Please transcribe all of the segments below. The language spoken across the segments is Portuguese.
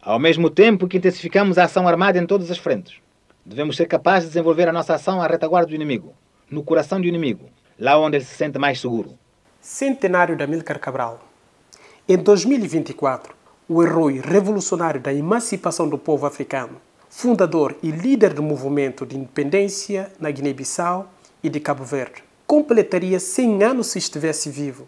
Ao mesmo tempo que intensificamos a ação armada em todas as frentes, devemos ser capazes de desenvolver a nossa ação à retaguarda do inimigo, no coração do inimigo, lá onde ele se sente mais seguro. Centenário de Amílcar Cabral. Em 2024, o herói revolucionário da emancipação do povo africano, fundador e líder do movimento de independência na Guiné-Bissau e de Cabo Verde, completaria 100 anos se estivesse vivo.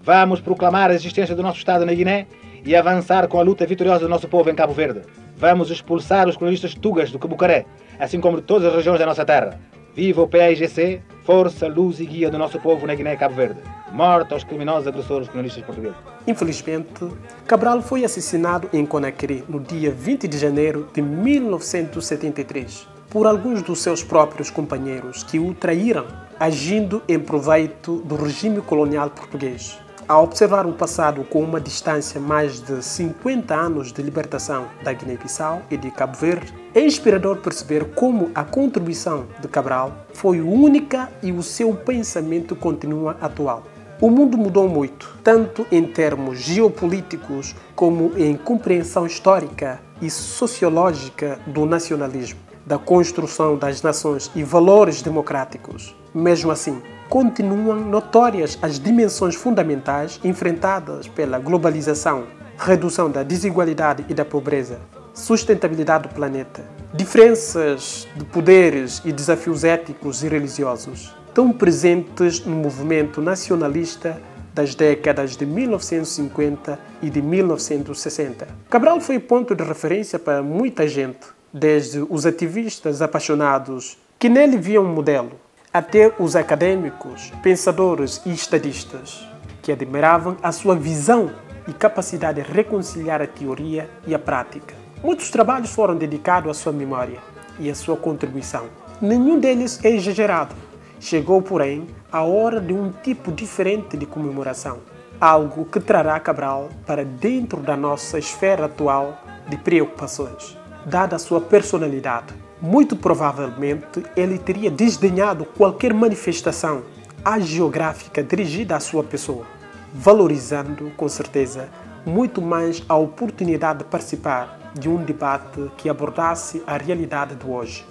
Vamos proclamar a existência do nosso Estado na Guiné e avançar com a luta vitoriosa do nosso povo em Cabo Verde. Vamos expulsar os colonistas tugas do Cabucaré, assim como de todas as regiões da nossa terra. Viva o PAIGC, força, luz e guia do nosso povo na Guiné e Cabo Verde. Morte aos criminosos agressores colonialistas portugueses. Infelizmente, Cabral foi assassinado em Conakry no dia 20 de janeiro de 1973 por alguns dos seus próprios companheiros que o traíram, agindo em proveito do regime colonial português. Ao observar um passado com uma distância mais de 50 anos de libertação da Guiné-Bissau e de Cabo Verde, é inspirador perceber como a contribuição de Cabral foi única e o seu pensamento continua atual. O mundo mudou muito, tanto em termos geopolíticos como em compreensão histórica e sociológica do nacionalismo, da construção das nações e valores democráticos. Mesmo assim, continuam notórias as dimensões fundamentais enfrentadas pela globalização, redução da desigualdade e da pobreza, sustentabilidade do planeta, diferenças de poderes e desafios éticos e religiosos, tão presentes no movimento nacionalista das décadas de 1950 e de 1960. Cabral foi ponto de referência para muita gente, desde os ativistas apaixonados que nele viam um modelo, até os acadêmicos, pensadores e estadistas, que admiravam a sua visão e capacidade de reconciliar a teoria e a prática. Muitos trabalhos foram dedicados à sua memória e à sua contribuição. Nenhum deles é exagerado. Chegou, porém, a hora de um tipo diferente de comemoração, algo que trará Cabral para dentro da nossa esfera atual de preocupações. Dada a sua personalidade, muito provavelmente ele teria desdenhado qualquer manifestação hagiográfica dirigida à sua pessoa, valorizando, com certeza, muito mais a oportunidade de participar de um debate que abordasse a realidade de hoje.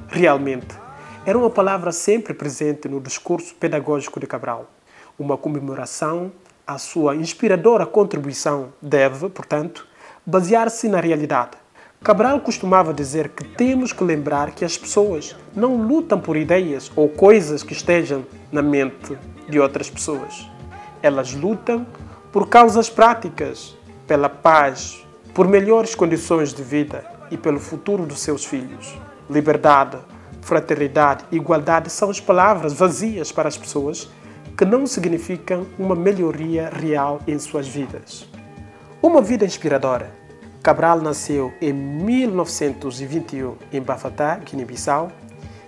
Realmente, era uma palavra sempre presente no discurso pedagógico de Cabral. Uma comemoração à sua inspiradora contribuição deve, portanto, basear-se na realidade. Cabral costumava dizer que temos que lembrar que as pessoas não lutam por ideias ou coisas que estejam na mente de outras pessoas. Elas lutam por causas práticas, pela paz, por melhores condições de vida e pelo futuro dos seus filhos. Liberdade, fraternidade e igualdade são as palavras vazias para as pessoas que não significam uma melhoria real em suas vidas. Uma vida inspiradora. Cabral nasceu em 1921 em Bafatá, Guiné-Bissau.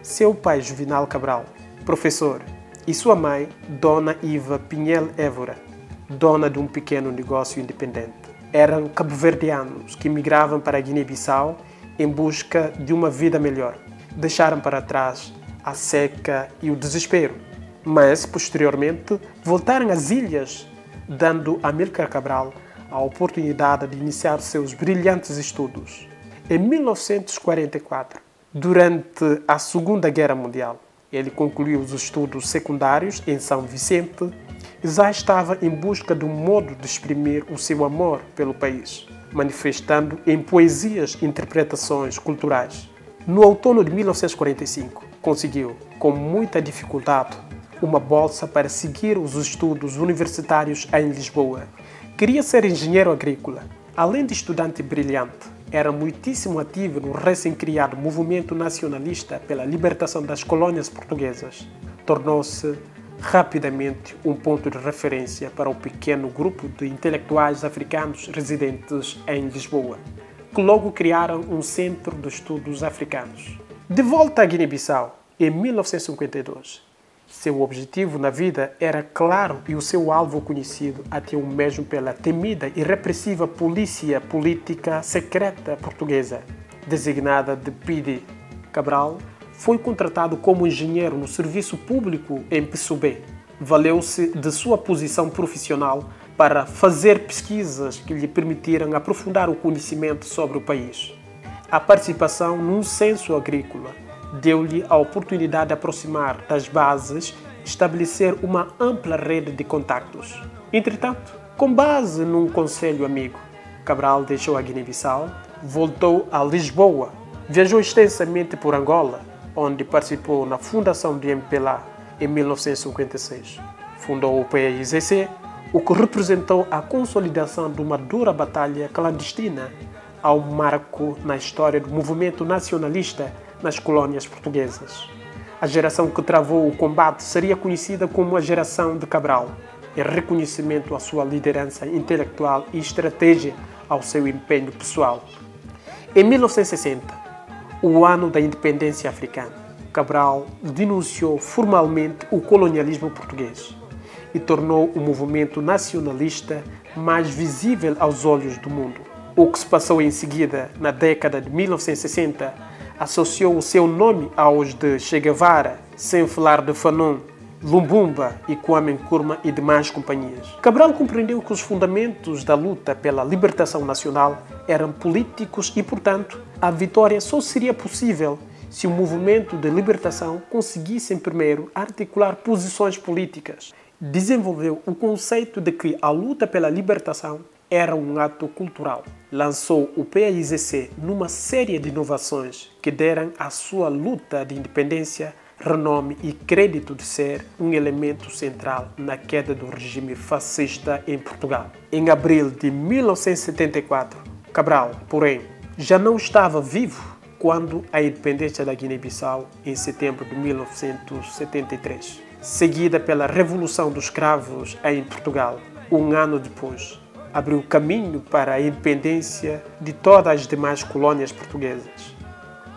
Seu pai, Juvenal Cabral, professor, e sua mãe, Dona Iva Pinhel Évora, dona de um pequeno negócio independente. Eram cabo-verdianos que migravam para a Guiné-Bissau em busca de uma vida melhor. Deixaram para trás a seca e o desespero, mas, posteriormente, voltaram às ilhas, dando a Amílcar Cabral a oportunidade de iniciar seus brilhantes estudos. Em 1944, durante a Segunda Guerra Mundial, ele concluiu os estudos secundários em São Vicente e já estava em busca de um modo de exprimir o seu amor pelo país, manifestando em poesias e interpretações culturais. No outono de 1945, conseguiu, com muita dificuldade, uma bolsa para seguir os estudos universitários em Lisboa. Queria ser engenheiro agrícola. Além de estudante brilhante, era muitíssimo ativo no recém-criado movimento nacionalista pela libertação das colônias portuguesas. Tornou-se rapidamente um ponto de referência para o pequeno grupo de intelectuais africanos residentes em Lisboa, que logo criaram um centro de estudos africanos. De volta à Guiné-Bissau, em 1952, seu objetivo na vida era claro e o seu alvo conhecido até o mesmo pela temida e repressiva polícia política secreta portuguesa, designada de PD. Cabral foi contratado como engenheiro no serviço público em Pissubé. Valeu-se de sua posição profissional para fazer pesquisas que lhe permitiram aprofundar o conhecimento sobre o país. A participação num censo agrícola deu-lhe a oportunidade de aproximar das bases e estabelecer uma ampla rede de contactos. Entretanto, com base num conselho amigo, Cabral deixou a Guiné-Bissau, voltou a Lisboa, viajou extensamente por Angola, onde participou na fundação de MPLA em 1956. Fundou o PAIGC, o que representou a consolidação de uma dura batalha clandestina ao marco na história do movimento nacionalista nas colônias portuguesas. A geração que travou o combate seria conhecida como a geração de Cabral, em reconhecimento à sua liderança intelectual e estratégia ao seu empenho pessoal. Em 1960, o ano da independência africana, Cabral denunciou formalmente o colonialismo português e tornou o movimento nacionalista mais visível aos olhos do mundo. O que se passou em seguida, na década de 1960, associou o seu nome aos de Che Guevara, sem falar de Fanon, Lumumba e Kwame Nkrumah e demais companhias. Cabral compreendeu que os fundamentos da luta pela libertação nacional eram políticos e, portanto, a vitória só seria possível se o movimento de libertação conseguisse, primeiro, articular posições políticas. Desenvolveu o conceito de que a luta pela libertação era um ato cultural. Lançou o PAIGC numa série de inovações que deram à sua luta de independência renome e crédito de ser um elemento central na queda do regime fascista em Portugal. Em abril de 1974, Cabral, porém, já não estava vivo quando a independência da Guiné-Bissau, em setembro de 1973, seguida pela Revolução dos Cravos em Portugal, um ano depois, abriu caminho para a independência de todas as demais colônias portuguesas.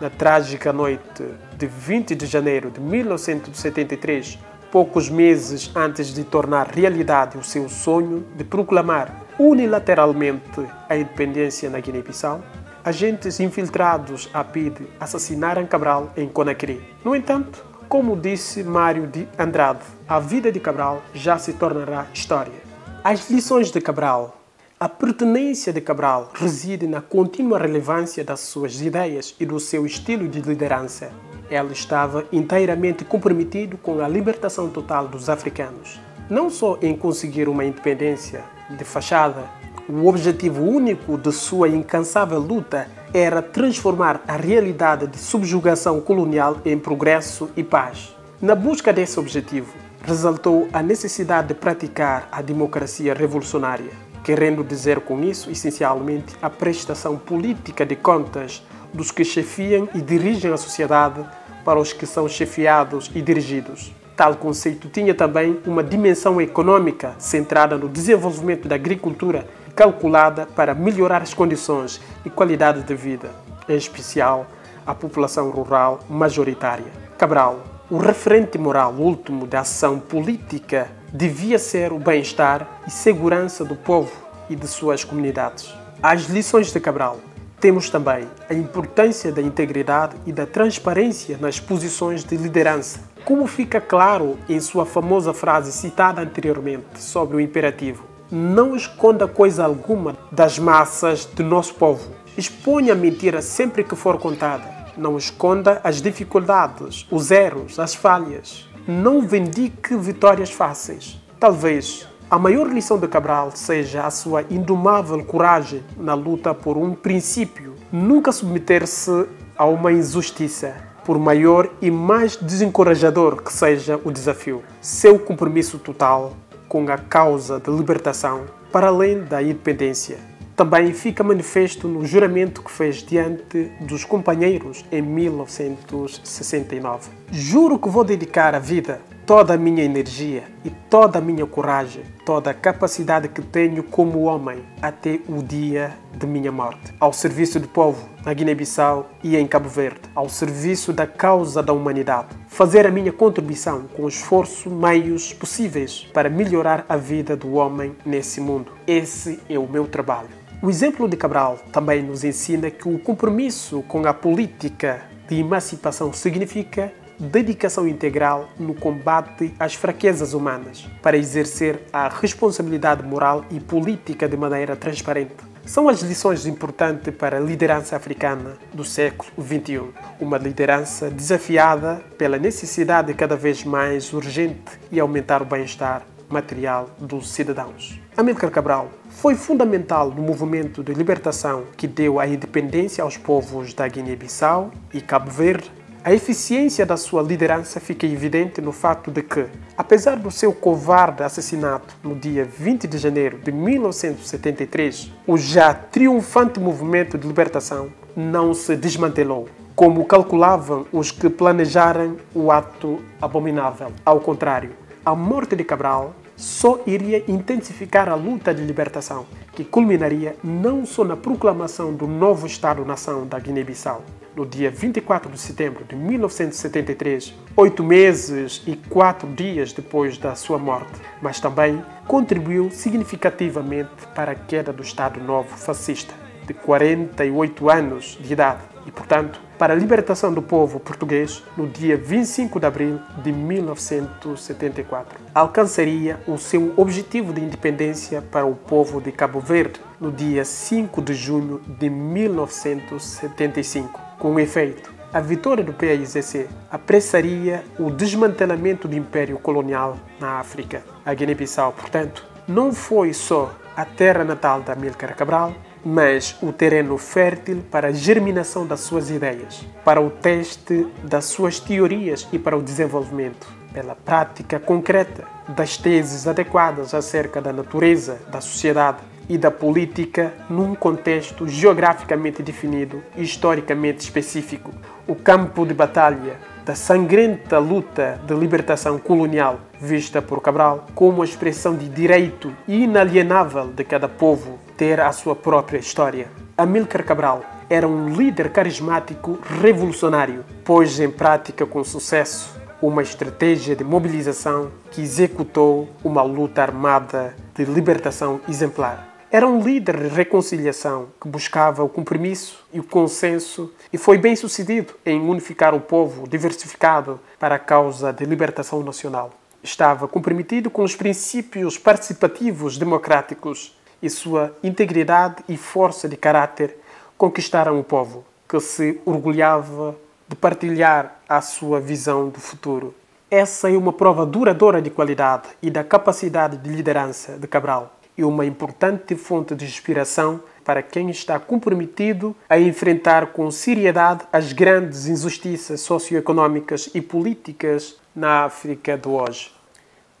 Na trágica noite de 20 de janeiro de 1973, poucos meses antes de tornar realidade o seu sonho de proclamar unilateralmente a independência na Guiné-Bissau, agentes infiltrados à PIDE assassinaram Cabral em Conakry. No entanto, como disse Mário de Andrade, a vida de Cabral já se tornará história. As lições de Cabral. A pertinência de Cabral reside na contínua relevância das suas ideias e do seu estilo de liderança. Ele estava inteiramente comprometido com a libertação total dos africanos. Não só em conseguir uma independência de fachada, o objetivo único de sua incansável luta era transformar a realidade de subjugação colonial em progresso e paz. Na busca desse objetivo, ressaltou a necessidade de praticar a democracia revolucionária, querendo dizer com isso, essencialmente, a prestação política de contas dos que chefiam e dirigem a sociedade para os que são chefiados e dirigidos. Tal conceito tinha também uma dimensão econômica centrada no desenvolvimento da agricultura, calculada para melhorar as condições e qualidade de vida, em especial a população rural majoritária. Cabral, o referente moral último da ação política, devia ser o bem-estar e segurança do povo e de suas comunidades. As lições de Cabral. Temos também a importância da integridade e da transparência nas posições de liderança, como fica claro em sua famosa frase citada anteriormente sobre o imperativo: não esconda coisa alguma das massas do nosso povo. Exponha a mentira sempre que for contada. Não esconda as dificuldades, os erros, as falhas. Não vindique vitórias fáceis. Talvez a maior lição de Cabral seja a sua indomável coragem na luta por um princípio. Nunca submeter-se a uma injustiça, por maior e mais desencorajador que seja o desafio. Seu compromisso total com a causa de libertação, para além da independência, também fica manifesto no juramento que fez diante dos companheiros em 1969. Juro que vou dedicar a vida, toda a minha energia e toda a minha coragem, toda a capacidade que tenho como homem até o dia de minha morte, ao serviço do povo na Guiné-Bissau e em Cabo Verde, ao serviço da causa da humanidade. Fazer a minha contribuição com esforço meios possíveis para melhorar a vida do homem nesse mundo. Esse é o meu trabalho. O exemplo de Cabral também nos ensina que o compromisso com a política de emancipação significa dedicação integral no combate às fraquezas humanas, para exercer a responsabilidade moral e política de maneira transparente. São as lições importantes para a liderança africana do século XXI. Uma liderança desafiada pela necessidade cada vez mais urgente de aumentar o bem-estar material dos cidadãos. Amílcar Cabral foi fundamental no movimento de libertação que deu a independência aos povos da Guiné-Bissau e Cabo Verde. A eficiência da sua liderança fica evidente no fato de que, apesar do seu covarde assassinato no dia 20 de janeiro de 1973, o já triunfante movimento de libertação não se desmantelou, como calculavam os que planejaram o ato abominável. Ao contrário, a morte de Cabral só iria intensificar a luta de libertação, que culminaria não só na proclamação do novo Estado-nação da Guiné-Bissau, no dia 24 de setembro de 1973, 8 meses e 4 dias depois da sua morte, mas também contribuiu significativamente para a queda do Estado Novo fascista, de 48 anos de idade, e, portanto, para a libertação do povo português no dia 25 de abril de 1974. Alcançaria o seu objetivo de independência para o povo de Cabo Verde no dia 5 de junho de 1975. Com efeito, a vitória do PAIGC apressaria o desmantelamento do Império Colonial na África. A Guiné-Bissau, portanto, não foi só a terra natal de Amílcar Cabral, mas o terreno fértil para a germinação das suas ideias, para o teste das suas teorias e para o desenvolvimento, pela prática concreta das teses adequadas acerca da natureza, da sociedade e da política num contexto geograficamente definido e historicamente específico. O campo de batalha da sangrenta luta de libertação colonial vista por Cabral como a expressão de direito inalienável de cada povo ter a sua própria história. Amílcar Cabral era um líder carismático revolucionário, pôs em prática com sucesso uma estratégia de mobilização que executou uma luta armada de libertação exemplar. Era um líder de reconciliação que buscava o compromisso e o consenso e foi bem sucedido em unificar o povo diversificado para a causa de libertação nacional. Estava comprometido com os princípios participativos democráticos e sua integridade e força de caráter conquistaram o povo, que se orgulhava de partilhar a sua visão do futuro. Essa é uma prova duradoura de qualidade e da capacidade de liderança de Cabral e uma importante fonte de inspiração para quem está comprometido a enfrentar com seriedade as grandes injustiças socioeconômicas e políticas na África de hoje.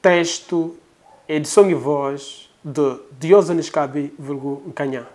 Texto, edição e voz de Diógenes Cabi, vulgo Nkanhã.